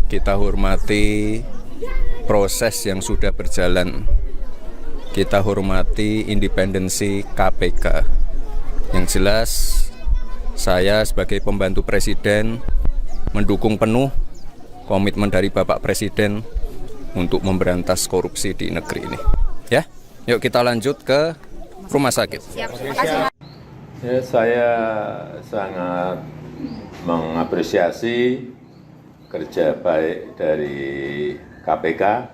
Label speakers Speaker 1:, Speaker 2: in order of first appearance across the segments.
Speaker 1: kita hormati proses yang sudah berjalan. Kita hormati independensi KPK. Yang jelas, saya sebagai pembantu Presiden mendukung penuh komitmen dari Bapak Presiden untuk memberantas korupsi di negeri ini. Ya, yuk kita lanjut ke rumah sakit.
Speaker 2: Siap. Makasih.
Speaker 3: Ya, saya sangat mengapresiasi kerja baik dari KPK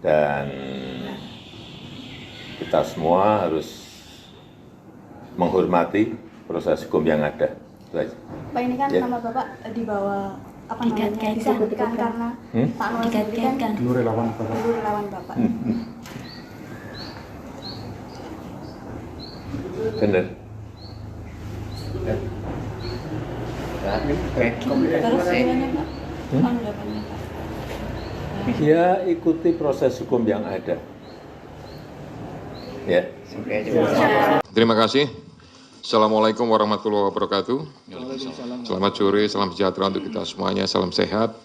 Speaker 3: dan kita semua harus menghormati proses hukum yang ada.
Speaker 2: Pak, ini kan nama Bapak di bawah apa namanya disebutkan karena Pak Noel sendiri kan dulu relawan Bapak.
Speaker 3: Benar.
Speaker 2: Terus gimana Pak? Tanggapannya Pak?
Speaker 3: Ya, ikuti proses hukum yang ada. Ya.
Speaker 4: Terima kasih. Assalamualaikum warahmatullahi wabarakatuh. Selamat sore, salam sejahtera untuk kita semuanya, salam sehat.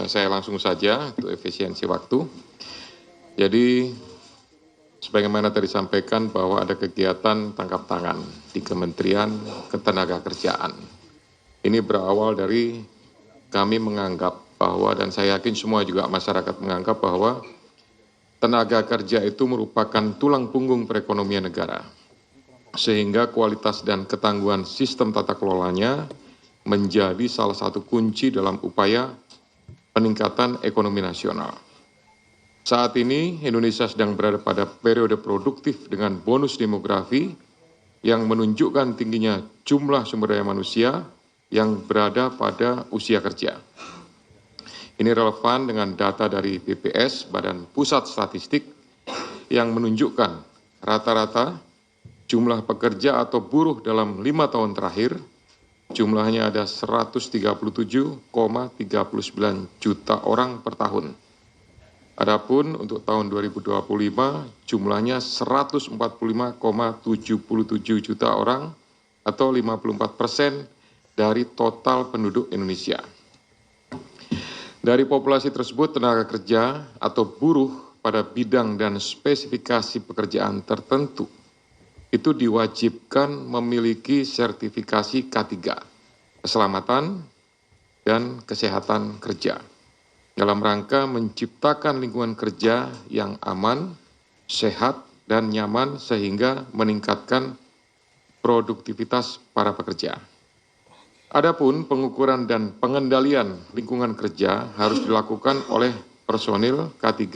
Speaker 4: Saya langsung saja untuk efisiensi waktu. Jadi, sebagaimana tadi disampaikan bahwa ada kegiatan tangkap tangan di Kementerian Ketenagakerjaan. Ini berawal dari kami menganggap bahwa, dan saya yakin semua juga masyarakat menganggap bahwa tenaga kerja itu merupakan tulang punggung perekonomian negara. Sehingga kualitas dan ketangguhan sistem tata kelolanya menjadi salah satu kunci dalam upaya peningkatan ekonomi nasional. Saat ini Indonesia sedang berada pada periode produktif dengan bonus demografi yang menunjukkan tingginya jumlah sumber daya manusia yang berada pada usia kerja. Ini relevan dengan data dari BPS, Badan Pusat Statistik, yang menunjukkan rata-rata jumlah pekerja atau buruh dalam 5 tahun terakhir, jumlahnya ada 137,39 juta orang per tahun. Adapun untuk tahun 2025, jumlahnya 145,77 juta orang atau 54% dari total penduduk Indonesia. Dari populasi tersebut, tenaga kerja atau buruh pada bidang dan spesifikasi pekerjaan tertentu itu diwajibkan memiliki sertifikasi K3, keselamatan dan kesehatan kerja, dalam rangka menciptakan lingkungan kerja yang aman, sehat, dan nyaman sehingga meningkatkan produktivitas para pekerja. Adapun pengukuran dan pengendalian lingkungan kerja harus dilakukan oleh personil K3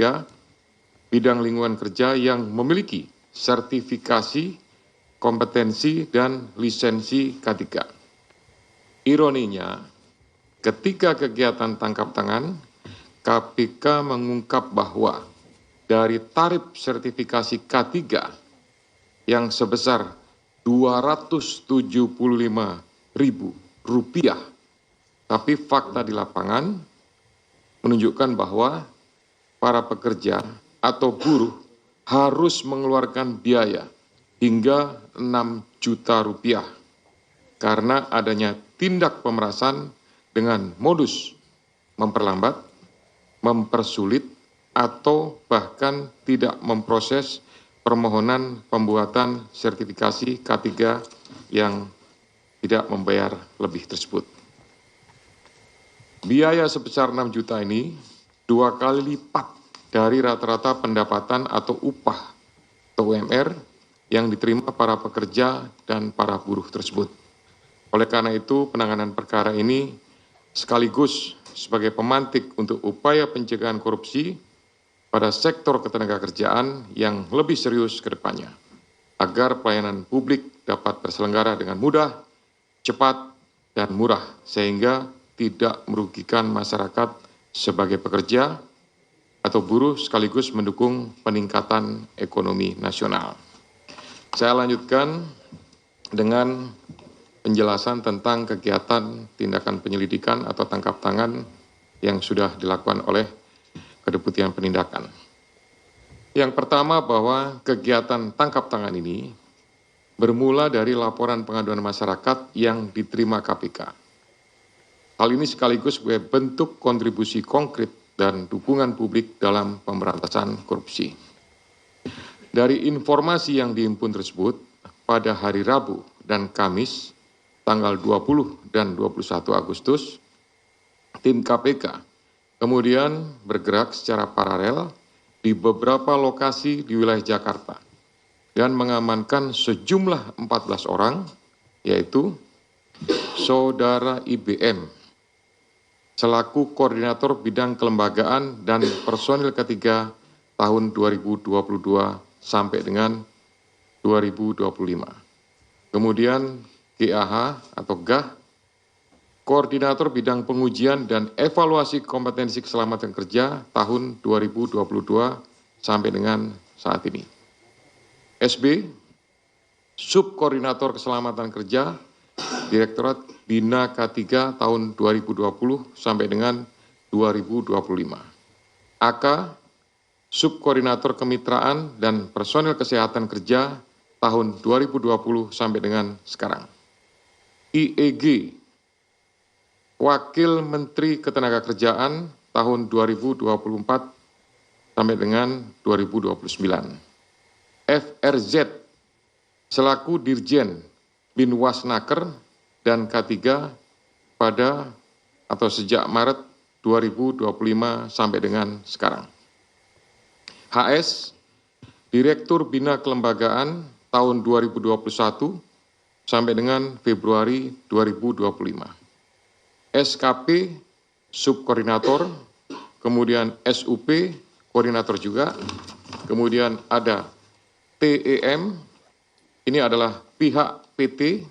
Speaker 4: bidang lingkungan kerja yang memiliki sertifikasi, kompetensi, dan lisensi K3. Ironinya, ketika kegiatan tangkap tangan, KPK mengungkap bahwa dari tarif sertifikasi K3 yang sebesar Rp275.000, tapi fakta di lapangan menunjukkan bahwa para pekerja atau buruh harus mengeluarkan biaya hingga Rp6 juta karena adanya tindak pemerasan dengan modus memperlambat, mempersulit, atau bahkan tidak memproses permohonan pembuatan sertifikasi K3 yang tidak membayar lebih tersebut. Biaya sebesar 6 juta ini 2 kali lipat dari rata-rata pendapatan atau upah atau UMR yang diterima para pekerja dan para buruh tersebut. Oleh karena itu, penanganan perkara ini sekaligus sebagai pemantik untuk upaya pencegahan korupsi pada sektor ketenagakerjaan yang lebih serius ke depannya, agar pelayanan publik dapat terselenggara dengan mudah, cepat, dan murah, sehingga tidak merugikan masyarakat sebagai pekerja atau buruh sekaligus mendukung peningkatan ekonomi nasional. Saya lanjutkan dengan penjelasan tentang kegiatan tindakan penyelidikan atau tangkap tangan yang sudah dilakukan oleh Kedeputian Penindakan. Yang pertama bahwa kegiatan tangkap tangan ini bermula dari laporan pengaduan masyarakat yang diterima KPK. Hal ini sekaligus sebagai bentuk kontribusi konkret dan dukungan publik dalam pemberantasan korupsi. Dari informasi yang dihimpun tersebut, pada hari Rabu dan Kamis, tanggal 20 dan 21 Agustus, tim KPK kemudian bergerak secara paralel di beberapa lokasi di wilayah Jakarta dan mengamankan sejumlah 14 orang, yaitu Saudara IBM, selaku Koordinator Bidang Kelembagaan dan Personil ketiga tahun 2022 sampai dengan 2025. Kemudian GAH atau GAH, Koordinator Bidang Pengujian dan Evaluasi Kompetensi Keselamatan Kerja tahun 2022 sampai dengan saat ini. SB, Subkoordinator Keselamatan Kerja, Direktorat Bina K3 tahun 2020 sampai dengan 2025. AK, Subkoordinator Kemitraan dan Personil Kesehatan Kerja tahun 2020 sampai dengan sekarang. IEG, Wakil Menteri Ketenagakerjaan tahun 2024 sampai dengan 2029. FRZ, selaku Dirjen Binwasnaker dan K3 pada atau sejak Maret 2025 sampai dengan sekarang. HS, Direktur Bina Kelembagaan tahun 2021 sampai dengan Februari 2025. SKP, Subkoordinator, kemudian SUP, Koordinator juga, kemudian ada TEM, ini adalah pihak PT,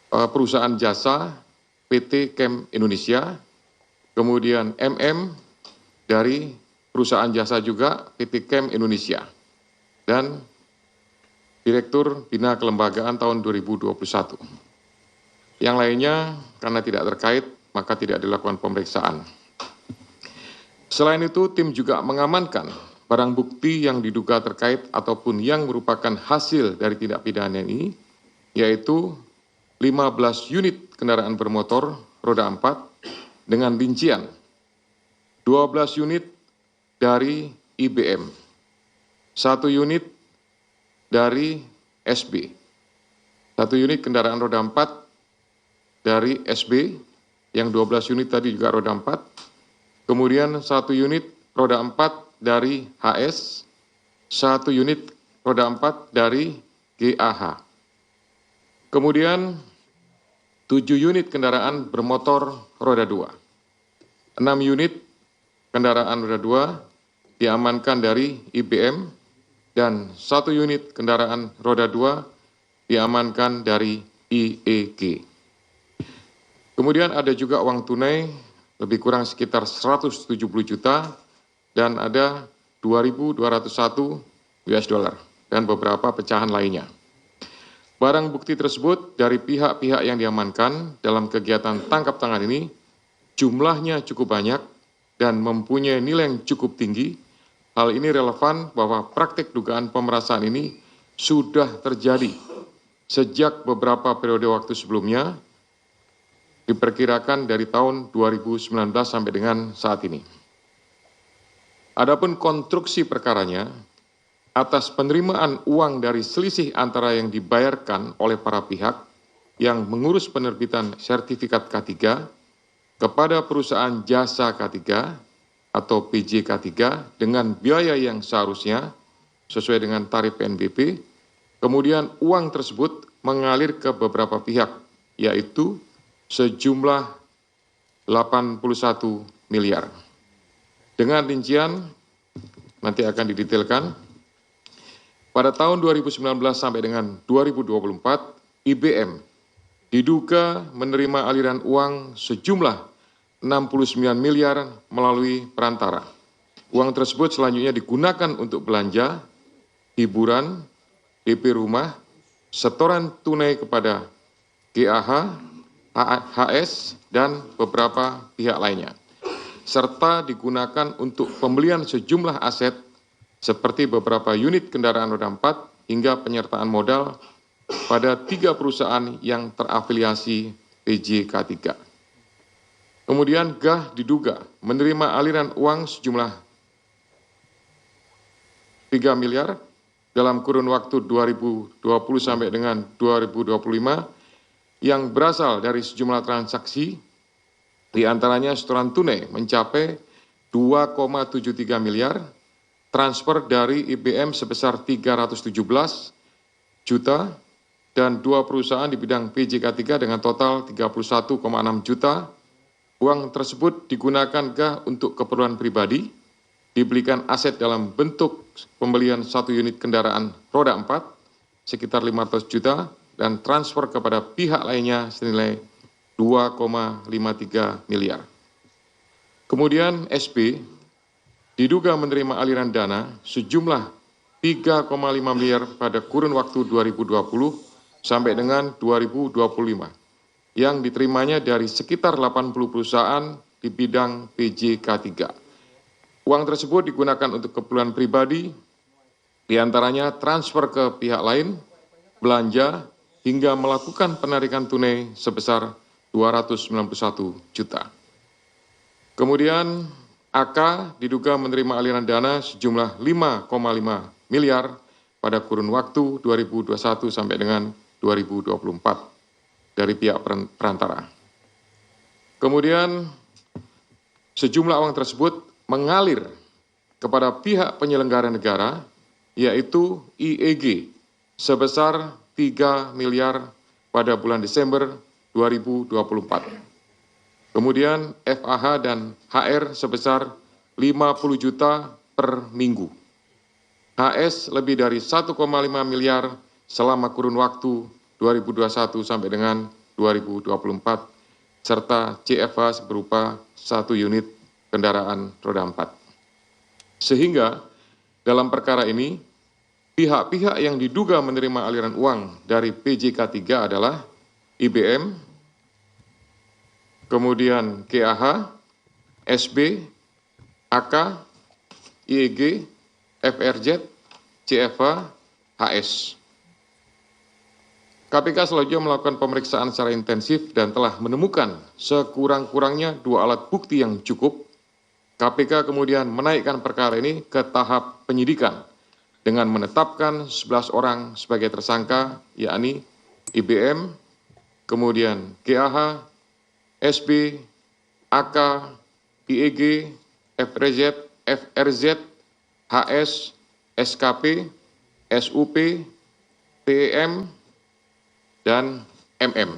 Speaker 4: perusahaan jasa PT Chem Indonesia, kemudian MM dari perusahaan jasa juga PT Chem Indonesia, dan Direktur Bina Kelembagaan tahun 2021. Yang lainnya karena tidak terkait maka tidak dilakukan pemeriksaan. Selain itu tim juga mengamankan barang bukti yang diduga terkait ataupun yang merupakan hasil dari tindak pidana ini, yaitu 15 unit kendaraan bermotor roda 4 dengan rincian 12 unit dari IBM, 1 unit dari SB, 1 unit kendaraan roda 4 dari SB, yang 12 unit tadi juga roda 4, kemudian 1 unit roda 4 dari HS, 1 unit roda 4 dari GAH. Kemudian 7 unit kendaraan bermotor roda 2. 6 unit kendaraan roda 2 diamankan dari IBM dan 1 unit kendaraan roda 2 diamankan dari IEG. Kemudian ada juga uang tunai lebih kurang sekitar 170 juta dan ada 2.201 US dollar dan beberapa pecahan lainnya. Barang bukti tersebut dari pihak-pihak yang diamankan dalam kegiatan tangkap tangan ini jumlahnya cukup banyak dan mempunyai nilai yang cukup tinggi. Hal ini relevan bahwa praktik dugaan pemerasan ini sudah terjadi sejak beberapa periode waktu sebelumnya, diperkirakan dari tahun 2019 sampai dengan saat ini. Adapun konstruksi perkaranya, atas penerimaan uang dari selisih antara yang dibayarkan oleh para pihak yang mengurus penerbitan sertifikat K3 kepada perusahaan jasa K3 atau PJK3 dengan biaya yang seharusnya sesuai dengan tarif PNBP, kemudian uang tersebut mengalir ke beberapa pihak, yaitu sejumlah 81 miliar. Dengan rincian nanti akan didetailkan. Pada tahun 2019 sampai dengan 2024, IBM diduga menerima aliran uang sejumlah 69 miliar melalui perantara. Uang tersebut selanjutnya digunakan untuk belanja, hiburan, DP rumah, setoran tunai kepada GAH, HS, dan beberapa pihak lainnya, serta digunakan untuk pembelian sejumlah aset seperti beberapa unit kendaraan roda 4 hingga penyertaan modal pada 3 perusahaan yang terafiliasi PJK3. Kemudian GAH diduga menerima aliran uang sejumlah 3 miliar dalam kurun waktu 2020 sampai dengan 2025 yang berasal dari sejumlah transaksi, di antaranya setoran tunai mencapai 2,73 miliar, transfer dari IBM sebesar 317 juta, dan 2 perusahaan di bidang PJK3 dengan total 31,6 juta. Uang tersebut digunakan GAH untuk keperluan pribadi, dibelikan aset dalam bentuk pembelian 1 unit kendaraan roda 4 sekitar 500 juta dan transfer kepada pihak lainnya senilai 2,53 miliar. Kemudian SB diduga menerima aliran dana sejumlah 3,5 miliar pada kurun waktu 2020 sampai dengan 2025 yang diterimanya dari sekitar 80 perusahaan di bidang PJK3. Uang tersebut digunakan untuk keperluan pribadi, diantaranya transfer ke pihak lain, belanja, hingga melakukan penarikan tunai sebesar 291 juta. Kemudian AK diduga menerima aliran dana sejumlah 5,5 miliar pada kurun waktu 2021 sampai dengan 2024 dari pihak perantara. Kemudian sejumlah uang tersebut mengalir kepada pihak penyelenggara negara, yaitu IEG, sebesar 3 miliar pada bulan Desember 2024. Kemudian FAH dan HR sebesar 50 juta per minggu. HS lebih dari 1,5 miliar selama kurun waktu 2021 sampai dengan 2024, serta CFH berupa 1 unit kendaraan roda 4. Sehingga dalam perkara ini, pihak-pihak yang diduga menerima aliran uang dari PJK3 adalah IBM, kemudian KAH, SB, AK, IEG, FRZ, CFH, HS. KPK selanjutnya melakukan pemeriksaan secara intensif dan telah menemukan sekurang-kurangnya 2 alat bukti yang cukup. KPK kemudian menaikkan perkara ini ke tahap penyidikan dengan menetapkan 11 orang sebagai tersangka, yakni IBM, kemudian GAH, SB, AK, IEG, FRZ, HS, SKP, SUP, TEM, dan MM.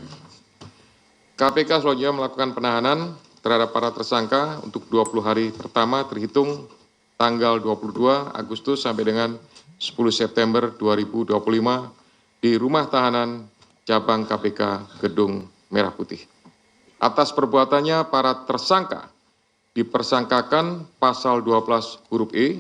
Speaker 4: KPK selanjutnya melakukan penahanan terhadap para tersangka untuk 20 hari pertama terhitung tanggal 22 Agustus sampai dengan 10 September 2025 di Rumah Tahanan Cabang KPK Gedung Merah Putih. Atas perbuatannya, para tersangka dipersangkakan pasal 12 huruf E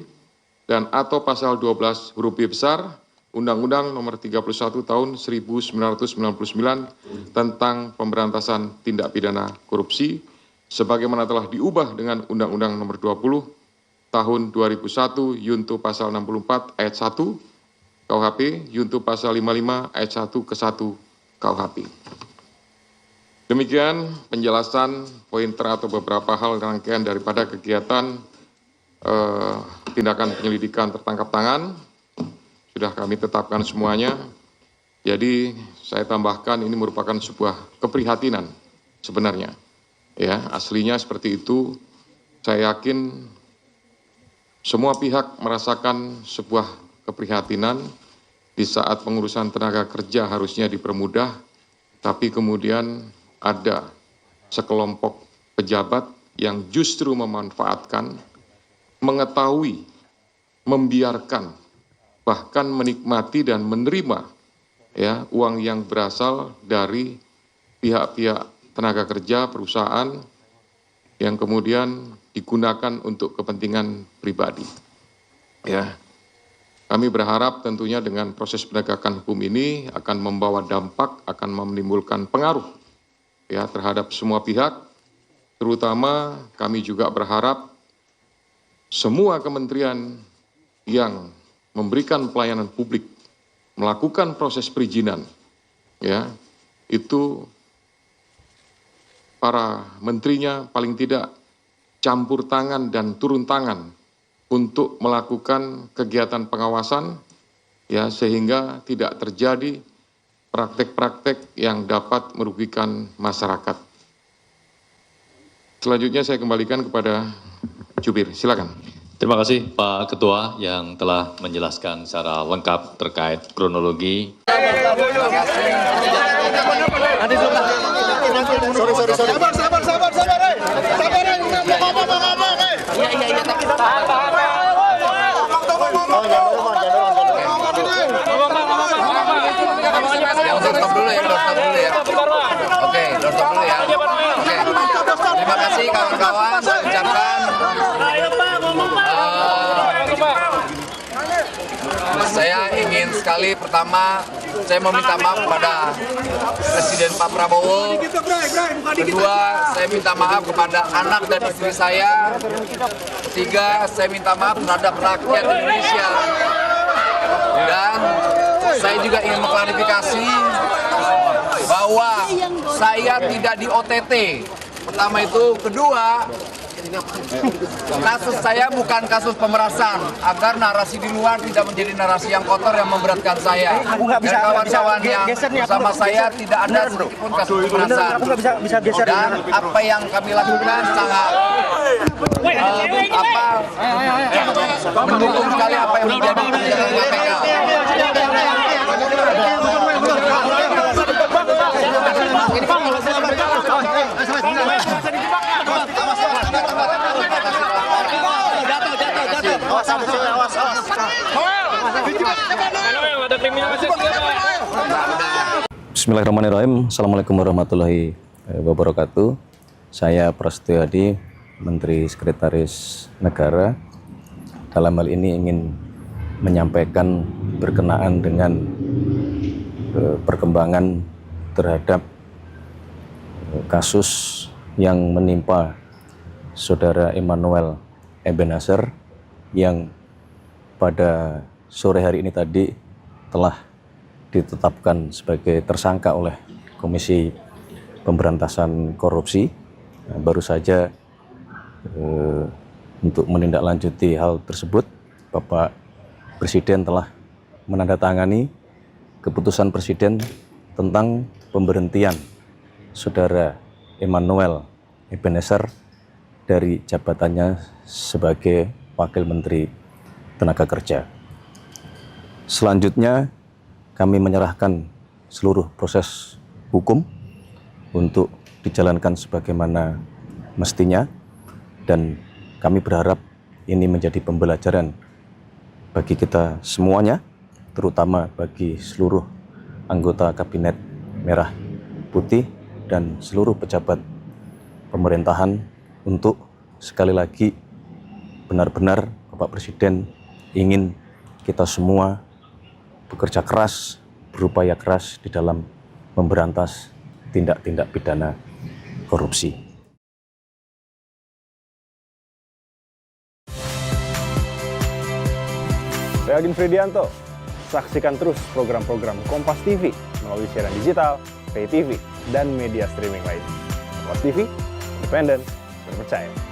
Speaker 4: dan atau pasal 12 huruf B besar Undang-Undang Nomor 31 Tahun 1999 tentang Pemberantasan Tindak Pidana Korupsi, sebagaimana telah diubah dengan Undang-Undang Nomor 20 Tahun 2001 Yunto Pasal 64 Ayat 1 KUHP, Yunto Pasal 55 Ayat 1 ke 1 KUHP. Demikian penjelasan pointer atau beberapa hal rangkaian daripada kegiatan tindakan penyelidikan tertangkap tangan. Sudah kami tetapkan semuanya. Jadi saya tambahkan ini merupakan sebuah keprihatinan sebenarnya. Ya, aslinya seperti itu. Saya yakin semua pihak merasakan sebuah keprihatinan di saat pengurusan tenaga kerja harusnya dipermudah, tapi kemudian ada sekelompok pejabat yang justru memanfaatkan, mengetahui, membiarkan, bahkan menikmati dan menerima ya uang yang berasal dari pihak-pihak tenaga kerja perusahaan yang kemudian digunakan untuk kepentingan pribadi. Ya, kami berharap tentunya dengan proses penegakan hukum ini akan membawa dampak, akan menimbulkan pengaruh ya terhadap semua pihak. Terutama kami juga berharap semua kementerian yang memberikan pelayanan publik, melakukan proses perizinan, ya, itu para menterinya paling tidak campur tangan dan turun tangan untuk melakukan kegiatan pengawasan, ya, sehingga tidak terjadi praktek-praktek yang dapat merugikan masyarakat. Selanjutnya saya kembalikan kepada Jubir, silakan.
Speaker 5: Terima kasih Pak Ketua yang telah menjelaskan secara lengkap terkait kronologi.
Speaker 6: Oke, doorstop dulu ya. Oke. Terima kasih kawan-kawan. Saya ucapkan saya ingin sekali pertama saya meminta maaf kepada Presiden Pak Prabowo. Kedua, saya minta maaf kepada anak dan istri saya. Ketiga, saya minta maaf terhadap rakyat Indonesia. Dan saya juga ingin mengklarifikasi bahwa saya tidak di OTT. Pertama itu. Kedua, kasus saya bukan kasus pemerasan, agar narasi di luar tidak menjadi narasi yang kotor yang memberatkan saya. Dan kawan-kawan yang bersama saya tidak ada sedikitpun kasus pemerasan. Dan apa yang kami lakukan sangat mendukung sekali apa yang menjadi kebijakan KPK.
Speaker 1: Bismillahirrahmanirrahim. Assalamualaikum warahmatullahi wabarakatuh. Saya Prasetyo Adi, Menteri Sekretaris Negara. Dalam hal ini ingin menyampaikan berkenaan dengan perkembangan terhadap kasus yang menimpa Saudara Emmanuel Ebenezer yang pada sore hari ini tadi telah ditetapkan sebagai tersangka oleh Komisi Pemberantasan Korupsi. Baru saja untuk menindaklanjuti hal tersebut, Bapak Presiden telah menandatangani keputusan Presiden tentang pemberhentian Saudara Emmanuel Ebenezer dari jabatannya sebagai Wakil Menteri Tenaga Kerja. Selanjutnya kami menyerahkan seluruh proses hukum untuk dijalankan sebagaimana mestinya, dan kami berharap ini menjadi pembelajaran bagi kita semuanya, terutama bagi seluruh anggota Kabinet Merah Putih dan seluruh pejabat pemerintahan untuk sekali lagi benar-benar Bapak Presiden ingin kita semua bekerja keras, berupaya keras di dalam memberantas tindak-tindak pidana korupsi.
Speaker 7: Saya Agin Fridianto. Saksikan terus program-program Kompas TV melalui siaran digital, pay TV, dan media streaming lain. Kompas TV, independen, terpercaya.